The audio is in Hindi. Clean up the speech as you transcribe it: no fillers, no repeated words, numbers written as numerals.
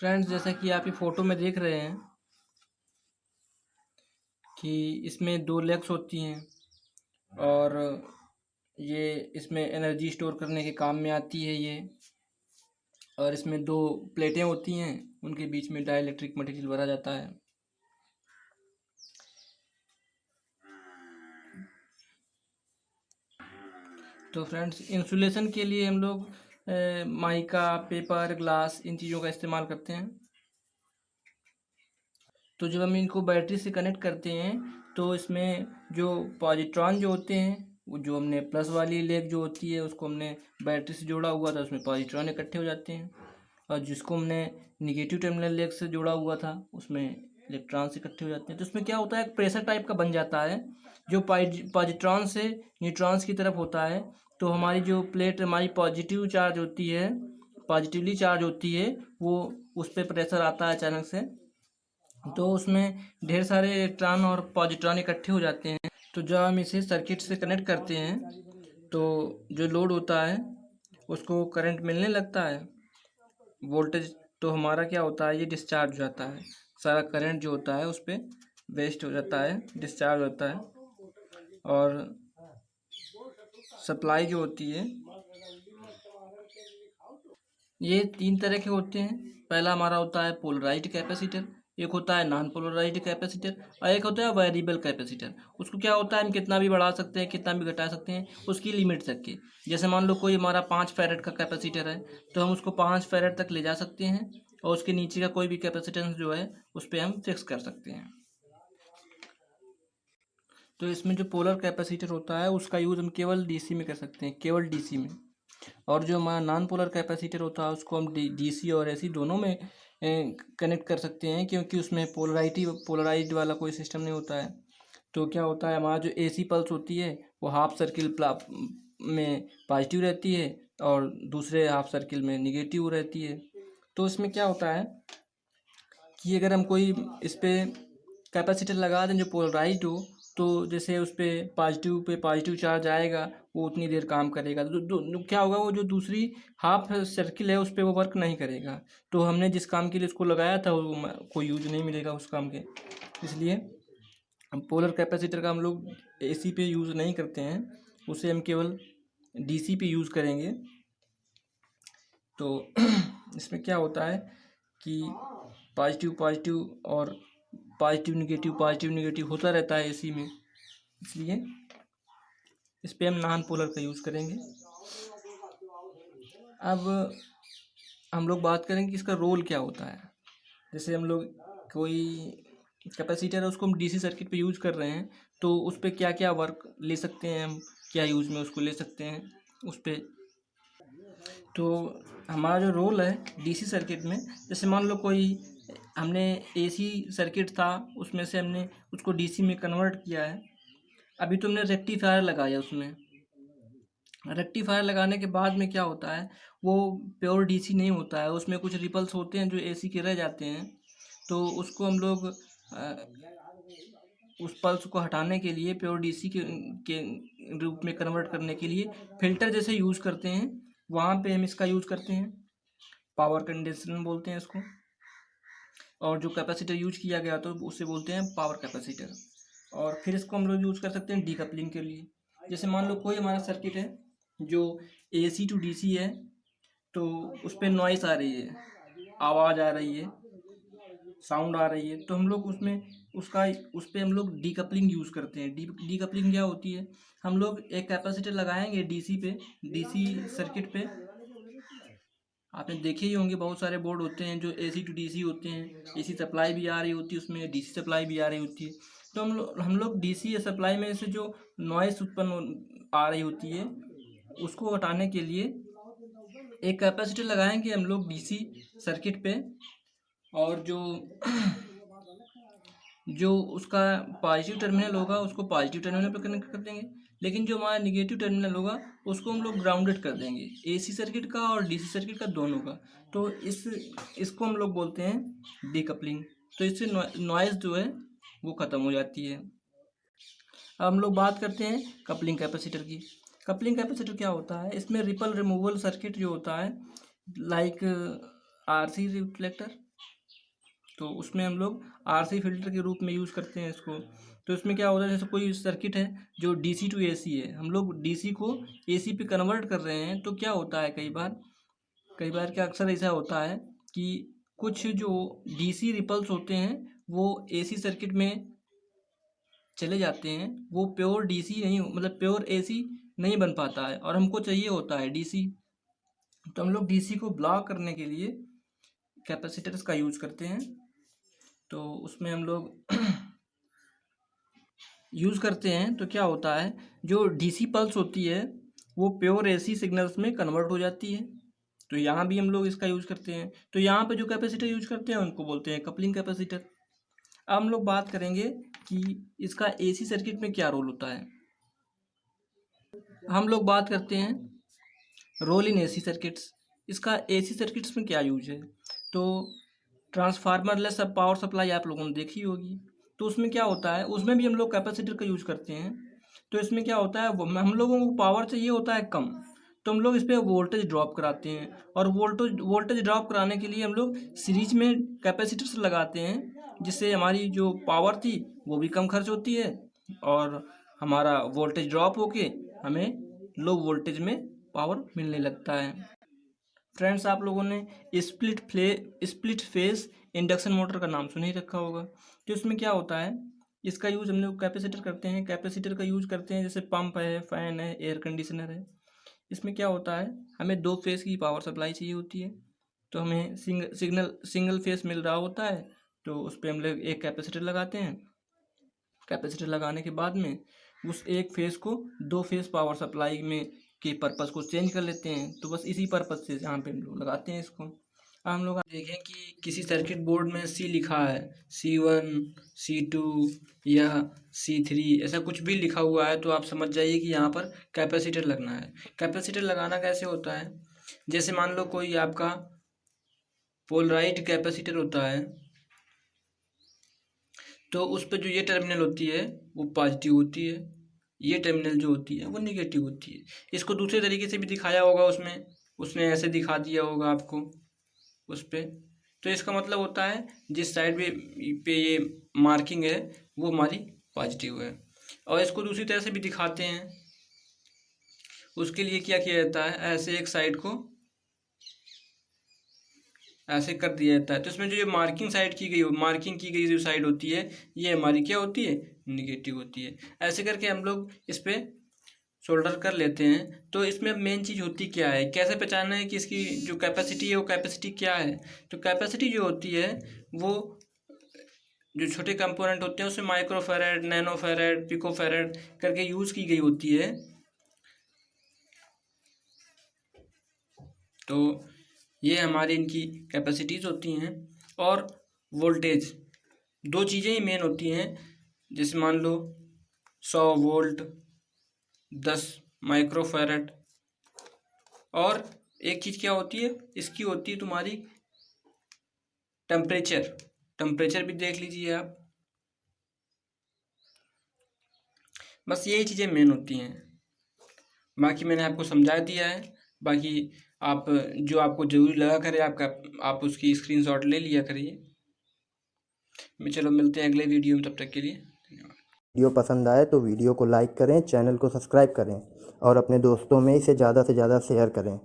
फ्रेंड्स, जैसा कि आप ये फ़ोटो में देख रहे हैं कि इसमें 2 लेग्स होती हैं और ये इसमें एनर्जी स्टोर करने के काम में आती है ये। और इसमें 2 प्लेटें होती हैं, उनके बीच में डाइलेक्ट्रिक मटेरियल भरा जाता है। तो फ्रेंड्स, इंसुलेशन के लिए हम लोग माइका, पेपर, ग्लास इन चीज़ों का इस्तेमाल करते हैं। तो जब हम इनको बैटरी से कनेक्ट करते हैं तो इसमें जो पॉजिट्रॉन जो होते हैं, वो जो हमने प्लस वाली लेग जो होती है उसको हमने बैटरी से जोड़ा हुआ था, उसमें पॉजिट्रॉन इकट्ठे हो जाते हैं। और जिसको हमने निगेटिव टर्मिनल लेग से जोड़ा हुआ था उसमें इलेक्ट्रॉन्स इकट्ठे हो जाते हैं। तो इसमें क्या होता है, एक प्रेशर टाइप का बन जाता है जो पॉजिट्रॉन से न्यूट्रॉन्स की तरफ होता है। तो हमारी जो प्लेट हमारी पॉजिटिव चार्ज होती है, पॉजिटिवली चार्ज होती है, वो उस पर प्रेशर आता है अचानक से, तो उसमें ढेर सारे इलेक्ट्रॉन और पॉजिट्रॉन इकट्ठे हो जाते हैं। तो जब हम इसे सर्किट से कनेक्ट करते हैं तो जो लोड होता है उसको करंट मिलने लगता है, वोल्टेज। तो हमारा क्या होता है, ये डिस्चार्ज हो जाता है, सारा करंट जो होता है उस पर वेस्ट हो जाता है, डिस्चार्ज होता है। और सप्लाई जो होती है, ये 3 तरह के होते हैं। पहला हमारा होता है पोलराइज्ड कैपेसिटर, एक होता है नॉन पोलराइज्ड कैपेसिटर, और एक होता है वेरिएबल कैपेसिटर। उसको क्या होता है, हम कितना भी बढ़ा सकते हैं, कितना भी घटा सकते हैं, उसकी लिमिट तक के। जैसे मान लो कोई हमारा 5 फैरेड का कैपेसिटर है, तो हम उसको 5 फैरेड तक ले जा सकते हैं, और उसके नीचे का कोई भी कैपेसिटेंस जो है उस पर हम फिक्स कर सकते हैं। तो इसमें जो पोलर कैपेसिटर होता है उसका यूज़ हम केवल डीसी में कर सकते हैं, केवल डीसी में। और जो हमारा नॉन पोलर कैपेसिटर होता है उसको हम डीसी और एसी दोनों में कनेक्ट कर सकते हैं, क्योंकि उसमें पोलराइज्ड वाला कोई सिस्टम नहीं होता है। तो क्या होता है, हमारा जो एसी पल्स होती है वो हाफ सर्किल में पॉजिटिव रहती है और दूसरे हाफ सर्किल में निगेटिव रहती है। तो इसमें क्या होता है कि अगर हम कोई इस पर कैपेसिटर लगा दें जो पोलराइज्ड हो, तो जैसे उस पर पॉजिटिव चार्ज आएगा, वो उतनी देर काम करेगा। तो क्या होगा, वो जो दूसरी हाफ सर्किल है उस पर वो वर्क नहीं करेगा। तो हमने जिस काम के लिए उसको लगाया था वो कोई यूज नहीं मिलेगा उस काम के। इसलिए हम पोलर कैपेसिटर का हम लोग एसी पे यूज़ नहीं करते हैं, उसे हम केवल डीसी पे यूज़ करेंगे। तो इसमें क्या होता है कि पॉजिटिव पॉजिटिव और पॉजिटिव निगेटिव होता रहता है एसी में, इसलिए इस पर हम नॉन पोलर का यूज़ करेंगे। अब हम लोग बात करेंगे कि इसका रोल क्या होता है। जैसे हम लोग कोई कैपेसिटर है उसको हम डीसी सर्किट पे यूज़ कर रहे हैं, तो उस पर क्या क्या वर्क ले सकते हैं हम, क्या यूज़ में उसको ले सकते हैं उस पर। तो हमारा जो रोल है डीसी सर्किट में, जैसे मान लो कोई हमने एसी सर्किट था उसमें से हमने उसको डीसी में कन्वर्ट किया है। अभी तुमने रेक्टिफायर लगाया उसमें, रेक्टिफायर लगाने के बाद में क्या होता है, वो प्योर डीसी नहीं होता है, उसमें कुछ रिपल्स होते हैं जो एसी के रह जाते हैं। तो उसको हम लोग उस पल्स को हटाने के लिए प्योर डीसी के रूप में कन्वर्ट करने के लिए फिल्टर जैसे यूज़ करते हैं, वहाँ पे हम इसका यूज़ करते हैं। पावर कंडीशन बोलते हैं इसको। और जो कैपेसिटर यूज किया गया तो उसे बोलते हैं पावर कैपेसिटर। और फिर इसको हम लोग यूज़ कर सकते हैं डीकपलिंग के लिए। जैसे मान लो कोई हमारा सर्किट है जो एसी टू डीसी है, तो उस पर नॉइस आ रही है, आवाज़ आ रही है, साउंड आ रही है, तो हम लोग उसमें उसका उस पर हम लोग डीकपलिंग यूज़ करते हैं। डीकपलिंग क्या होती है, हम लोग एक कैपेसिटर लगाएंगे डीसी पे, डीसी सर्किट पे। आपने देखे ही होंगे बहुत सारे बोर्ड होते हैं जो एसी टू डीसी होते हैं, एसी सप्लाई भी आ रही होती है उसमें, डीसी सप्लाई भी आ रही होती है। तो हम लोग डीसी सप्लाई में से जो नॉइस उत्पन्न आ रही होती है उसको हटाने के लिए एक कैपेसिटर लगाएंगे हम लोग डीसी सर्किट पे। और जो जो उसका पॉजिटिव टर्मिनल होगा उसको पॉजिटिव टर्मिनल पर कनेक्ट कर देंगे, लेकिन जो हमारा निगेटिव टर्मिनल होगा उसको हम लोग ग्राउंडेड कर देंगे, एसी सर्किट का और डीसी सर्किट का दोनों का। तो इसको हम लोग बोलते हैं डीकपलिंग। तो इससे नॉइज़ जो है वो ख़त्म हो जाती है। अब हम लोग बात करते हैं कपलिंग कैपेसिटर की। कपलिंग कैपेसिटर क्या होता है, इसमें रिपल रिमूवल सर्किट जो होता है, लाइक आरसी रिफ्लेक्टर, तो उसमें हम लोग आरसी फिल्टर के रूप में यूज़ करते हैं इसको। तो इसमें क्या होता है, जैसे कोई सर्किट है जो डीसी टू एसी है, हम लोग डीसी को एसी पे कन्वर्ट कर रहे हैं, तो क्या होता है कई बार क्या अक्सर ऐसा होता है कि कुछ जो डीसी रिपल्स होते हैं वो एसी सर्किट में चले जाते हैं, वो प्योर डीसी नहीं, मतलब प्योर एसी नहीं बन पाता है और हमको चाहिए होता है डीसी। तो हम लोग डीसी को ब्लॉक करने के लिए कैपेसिटर्स का यूज़ करते हैं। तो उसमें हम लोग यूज़ करते हैं तो क्या होता है, जो डीसी पल्स होती है वो प्योर एसी सिग्नल्स में कन्वर्ट हो जाती है। तो यहाँ भी हम लोग इसका यूज़ करते हैं। तो यहाँ पे जो कैपेसिटर यूज करते हैं उनको बोलते हैं कपलिंग कैपेसिटर। अब हम लोग बात करेंगे कि इसका एसी सर्किट में क्या रोल होता है। हम लोग बात करते हैं रोल इन एसी सर्किट्स। इसका एसी सर्किट्स में क्या यूज है, तो ट्रांसफार्मर लेस सब पावर सप्लाई आप लोगों ने देखी होगी। तो उसमें क्या होता है, उसमें भी हम लोग कैपेसिटर का यूज करते हैं। तो इसमें क्या होता है, हम लोगों को पावर चाहिए होता है कम, तो हम लोग इस पर वोल्टेज ड्रॉप कराते हैं। और वोल्टेज ड्रॉप कराने के लिए हम लोग सीरीज में कैपेसिटर्स लगाते हैं, जिससे हमारी जो पावर थी वो भी कम खर्च होती है और हमारा वोल्टेज ड्रॉप होके हमें लो वोल्टेज में पावर मिलने लगता है। फ्रेंड्स, आप लोगों ने स्प्लिट फेस इंडक्शन मोटर का नाम सुन ही रखा होगा। तो इसमें क्या होता है, इसका यूज़ हम लोग कैपेसिटर करते हैं। कैपेसिटर का यूज़ करते हैं जैसे पंप है, फ़ैन है, एयर कंडीशनर है। इसमें क्या होता है, हमें 2 फेस की पावर सप्लाई चाहिए होती है। तो हमें सिंगल फेस मिल रहा होता है, तो उस पर हम लोग एक कैपेसिटर लगाते हैं। कैपेसिटर लगाने के बाद में उस एक फेस को 2 फेस पावर सप्लाई में के पर्पज़ को चेंज कर लेते हैं। तो बस इसी पर्पज़ से यहाँ पे हम लोग लगाते हैं इसको। अब हम लोग देखें कि किसी सर्किट बोर्ड में सी लिखा है, C1, C2 या C3 ऐसा कुछ भी लिखा हुआ है, तो आप समझ जाइए कि यहाँ पर कैपेसिटर लगना है। कैपेसिटर लगाना कैसे होता है, जैसे मान लो कोई आपका पोलराइड कैपेसिटर होता है, तो उस पर जो ये टर्मिनल होती है वो पॉजिटिव होती है, ये टर्मिनल जो होती है वो निगेटिव होती है। इसको दूसरे तरीके से भी दिखाया होगा, उसने ऐसे दिखा दिया होगा आपको उस पर। तो इसका मतलब होता है जिस साइड पे ये मार्किंग है वो हमारी पॉजिटिव है। और इसको दूसरी तरह से भी दिखाते हैं। उसके लिए क्या किया जाता है, ऐसे एक साइड को ऐसे कर दिया जाता है। तो इसमें जो ये मार्किंग की गई जो साइड होती है ये हमारी क्या होती है, निगेटिव होती है। ऐसे करके हम लोग इस पर सोल्डर कर लेते हैं। तो इसमें मेन चीज़ होती क्या है, कैसे पहचानना है कि इसकी जो कैपेसिटी है वो कैपेसिटी क्या है। तो कैपेसिटी जो होती है वो जो छोटे कंपोनेंट होते हैं उसमें माइक्रोफैरेड, नैनोफैरेड, पिकोफैरेड करके यूज़ की गई होती है। तो ये हमारी इनकी कैपेसिटीज़ होती हैं। और वोल्टेज, 2 चीज़ें ही मेन होती हैं। जैसे मान लो 100 वोल्ट, 10 माइक्रोफैरेड। और एक चीज़ क्या होती है, इसकी होती है तुम्हारी टेम्परेचर भी देख लीजिए आप। बस यही चीज़ें मेन होती हैं। बाकी मैंने आपको समझा दिया है। बाकी आप जो आपको ज़रूरी लगा करे आप उसकी स्क्रीनशॉट ले लिया करिए। चलो मिलते हैं अगले वीडियो में, तब तक के लिए धन्यवाद। वीडियो पसंद आए तो वीडियो को लाइक करें, चैनल को सब्सक्राइब करें और अपने दोस्तों में इसे ज़्यादा से ज़्यादा शेयर करें।